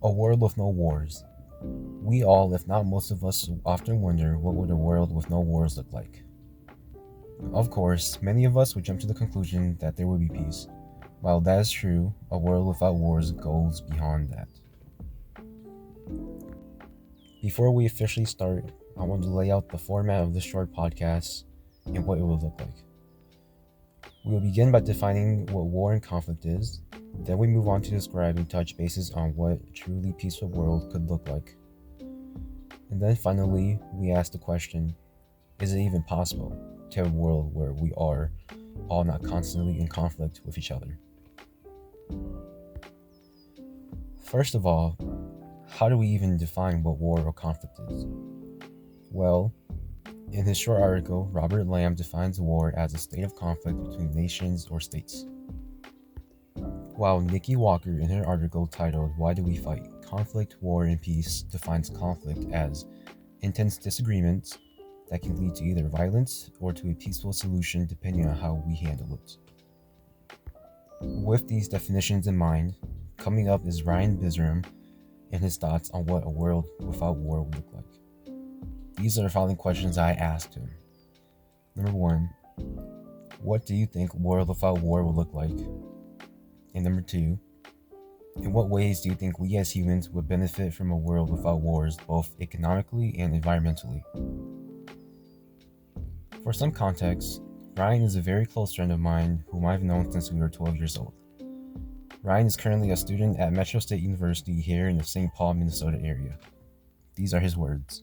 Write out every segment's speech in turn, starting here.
A world with no wars. We all, if not most of us, often wonder what would a world with no wars look like. Of course, many of us would jump to the conclusion that there would be peace. While that is true, a world without wars goes beyond that. Before we officially start, I want to lay out the format of this short podcast and what it will look like. We will begin by defining what war and conflict is, then we move on to describe and touch bases on what a truly peaceful world could look like. And then finally, we ask the question, is it even possible to have a world where we are all not constantly in conflict with each other? First of all, how do we even define what war or conflict is? Well, in his short article, Robert Lamb defines war as a state of conflict between nations or states. While Nikki Walker, in her article titled Why Do We Fight? Conflict, War, and Peace, defines conflict as intense disagreements that can lead to either violence or to a peaceful solution depending on how we handle it. With these definitions in mind, coming up is Ryan Bisram and his thoughts on what a world without war would look like. These are the following questions I asked him. Number 1, what do you think a world without war will look like? And number 2, in what ways do you think we as humans would benefit from a world without wars, both economically and environmentally? For some context, Ryan is a very close friend of mine whom I've known since we were 12 years old. Ryan is currently a student at Metro State University here in the St. Paul, Minnesota area. These are his words.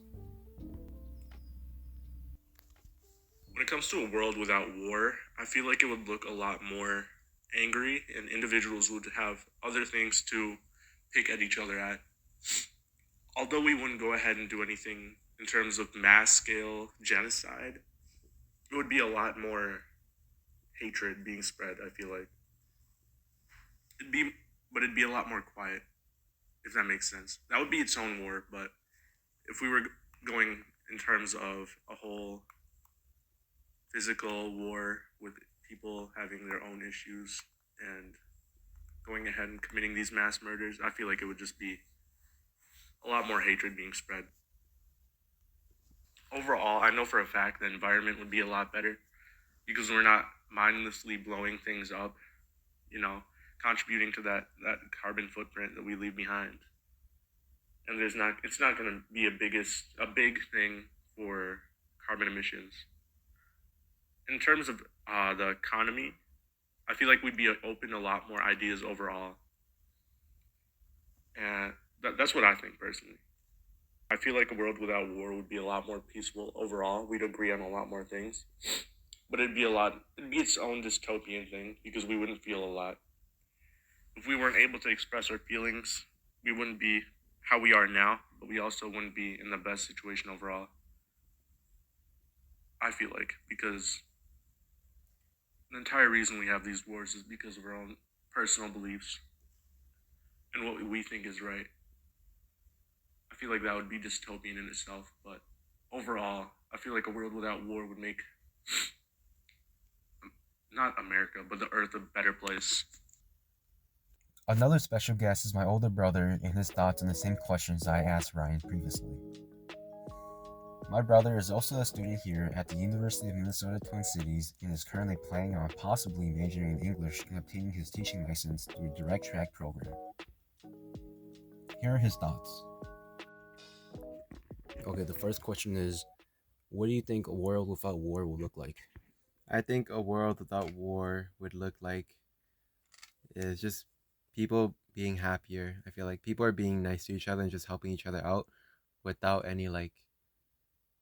When it comes to a world without war, I feel like it would look a lot more angry, and individuals would have other things to pick at each other at. Although we wouldn't go ahead and do anything in terms of mass scale genocide, it would be a lot more hatred being spread, I feel like. It'd be but it'd be a lot more quiet, if that makes sense. That would be its own war, but if we were going in terms of a whole physical war with people having their own issues and going ahead and committing these mass murders, I feel like it would just be a lot more hatred being spread. Overall, I know for a fact the environment would be a lot better because we're not mindlessly blowing things up, you know, contributing to that carbon footprint that we leave behind. And it's not going to be a big thing for carbon emissions. In terms of the economy, I feel like we'd be open to a lot more ideas overall. And that's what I think personally. I feel like a world without war would be a lot more peaceful overall. We'd agree on a lot more things. But it'd be its own dystopian thing because we wouldn't feel a lot. If we weren't able to express our feelings, we wouldn't be how we are now, but we also wouldn't be in the best situation overall. I feel like because the entire reason we have these wars is because of our own personal beliefs and what we think is right. I feel like that would be dystopian in itself, but overall, I feel like a world without war would make not America, but the earth a better place. Another special guest is my older brother and his thoughts on the same questions I asked Ryan previously. My brother is also a student here at the University of Minnesota Twin Cities and is currently planning on possibly majoring in English and obtaining his teaching license through a direct track program. Here are his thoughts. Okay, the first question is, what do you think a world without war will look like? I think a world without war would look like is just people being happier. I feel like people are being nice to each other and just helping each other out without any like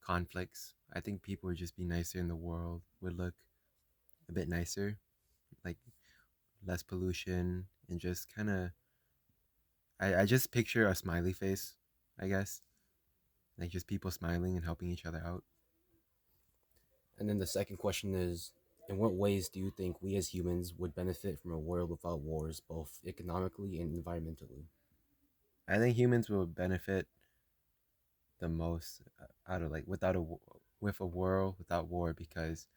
conflicts. I think people would just be nicer in the world, would look a bit nicer, like less pollution and just kind of. I just picture a smiley face, I guess, like just people smiling and helping each other out. And then the second question is, in what ways do you think we as humans would benefit from a world without wars, both economically and environmentally? I think humans will benefit the most out of like with a world without war because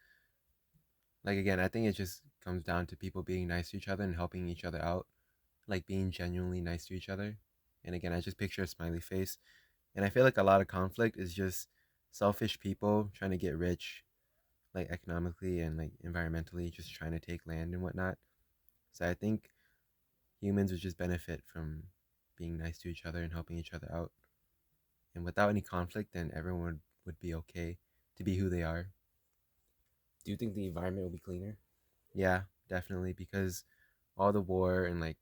like again I think it just comes down to people being nice to each other and helping each other out, like being genuinely nice to each other. And again, I just picture a smiley face. And I feel like a lot of conflict is just selfish people trying to get rich, like economically and like environmentally, just trying to take land and whatnot. So I think humans would just benefit from being nice to each other and helping each other out. And without any conflict, then everyone would be okay to be who they are. Do you think the environment will be cleaner? Yeah, definitely, because all the war and like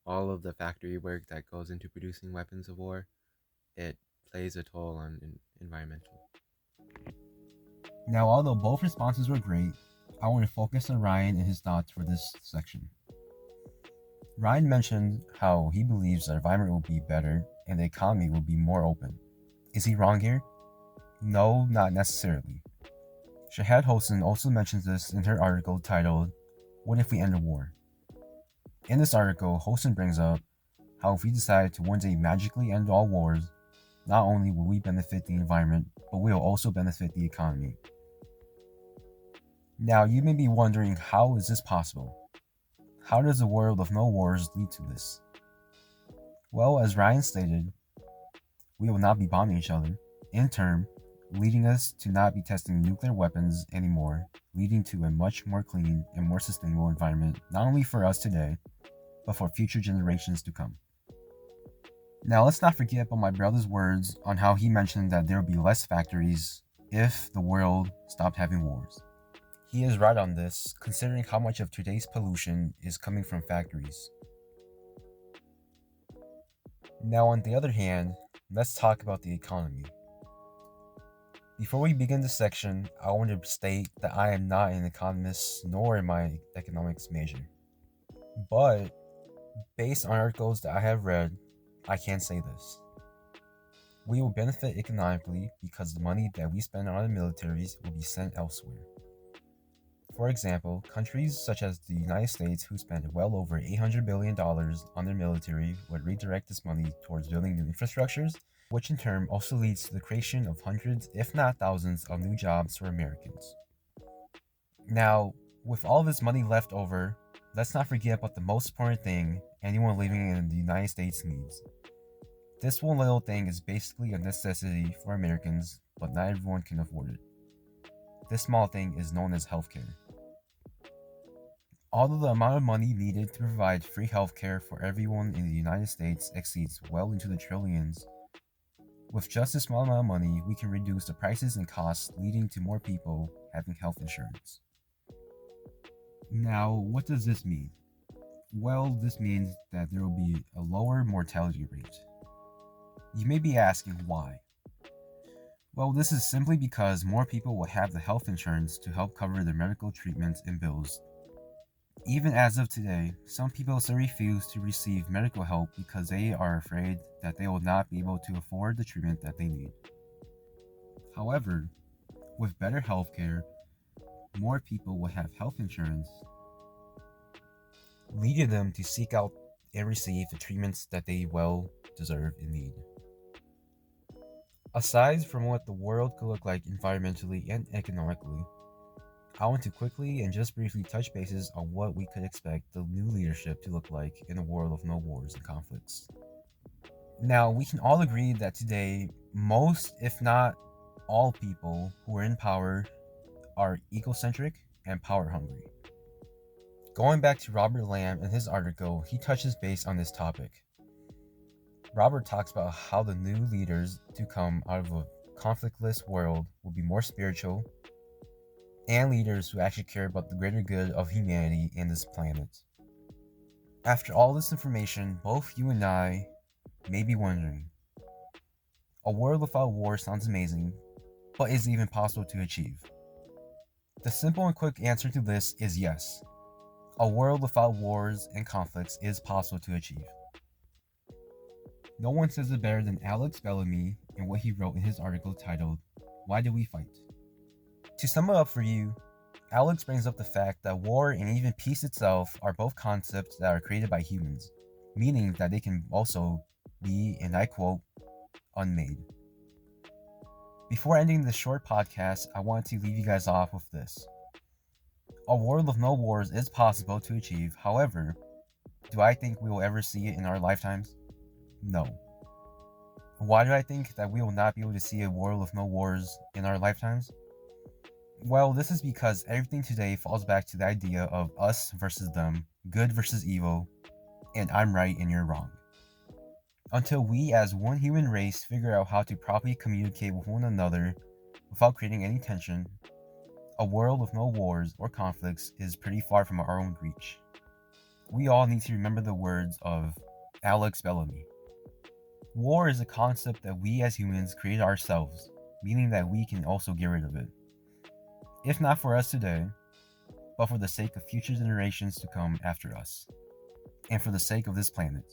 all of the factory work that goes into producing weapons of war, it plays a toll on environmental. Now, although both responses were great, I want to focus on Ryan and his thoughts for this section. Ryan mentioned how he believes the environment will be better and the economy will be more open. Is he wrong here? No, not necessarily. Shahad Hossein also mentions this in her article titled, What If We End a War? In this article, Hossein brings up how if we decide to one day magically end all wars, not only will we benefit the environment, but we will also benefit the economy. Now, you may be wondering, how is this possible? How does a world of no wars lead to this? Well, as Ryan stated, we will not be bombing each other, in turn, leading us to not be testing nuclear weapons anymore, leading to a much more clean and more sustainable environment, not only for us today, but for future generations to come. Now, let's not forget about my brother's words on how he mentioned that there will be less factories if the world stopped having wars. He is right on this, considering how much of today's pollution is coming from factories. Now, on the other hand, let's talk about the economy. Before we begin this section, I want to state that I am not an economist nor am I an economics major. But, based on articles that I have read, I can say this. We will benefit economically because the money that we spend on our militaries will be sent elsewhere. For example, countries such as the United States, who spend well over $800 billion on their military, would redirect this money towards building new infrastructures, which in turn also leads to the creation of hundreds, if not thousands, of new jobs for Americans. Now, with all this money left over, let's not forget about the most important thing anyone living in the United States needs. This one little thing is basically a necessity for Americans, but not everyone can afford it. This small thing is known as healthcare. Although the amount of money needed to provide free healthcare for everyone in the United States exceeds well into the trillions, with just a small amount of money, we can reduce the prices and costs, leading to more people having health insurance. Now, what does this mean? Well, this means that there will be a lower mortality rate. You may be asking why. Well, this is simply because more people will have the health insurance to help cover their medical treatments and bills. Even as of today, some people still refuse to receive medical help because they are afraid that they will not be able to afford the treatment that they need. However, with better healthcare, more people will have health insurance, leading them to seek out and receive the treatments that they well deserve and need. Aside from what the world could look like environmentally and economically, I want to quickly and just briefly touch bases on what we could expect the new leadership to look like in a world of no wars and conflicts. Now, we can all agree that today, most, if not all people who are in power are egocentric and power hungry. Going back to Robert Lamb and his article, he touches base on this topic. Robert talks about how the new leaders to come out of a conflictless world will be more spiritual, and leaders who actually care about the greater good of humanity and this planet. After all this information, both you and I may be wondering, a world without war sounds amazing, but is it even possible to achieve? The simple and quick answer to this is yes. A world without wars and conflicts is possible to achieve. No one says it better than Alex Bellamy in what he wrote in his article titled, Why Do We Fight? To sum it up for you, Alex brings up the fact that war and even peace itself are both concepts that are created by humans, meaning that they can also be, and I quote, unmade. Before ending this short podcast, I want to leave you guys off with this. A world of no wars is possible to achieve, however, do I think we will ever see it in our lifetimes? No. Why do I think that we will not be able to see a world with no wars in our lifetimes? Well, this is because everything today falls back to the idea of us versus them, good versus evil, and I'm right and you're wrong. Until we as one human race figure out how to properly communicate with one another without creating any tension, a world with no wars or conflicts is pretty far from our own reach. We all need to remember the words of Alex Bellamy. War is a concept that we as humans created ourselves, meaning that we can also get rid of it. If not for us today, but for the sake of future generations to come after us, and for the sake of this planet.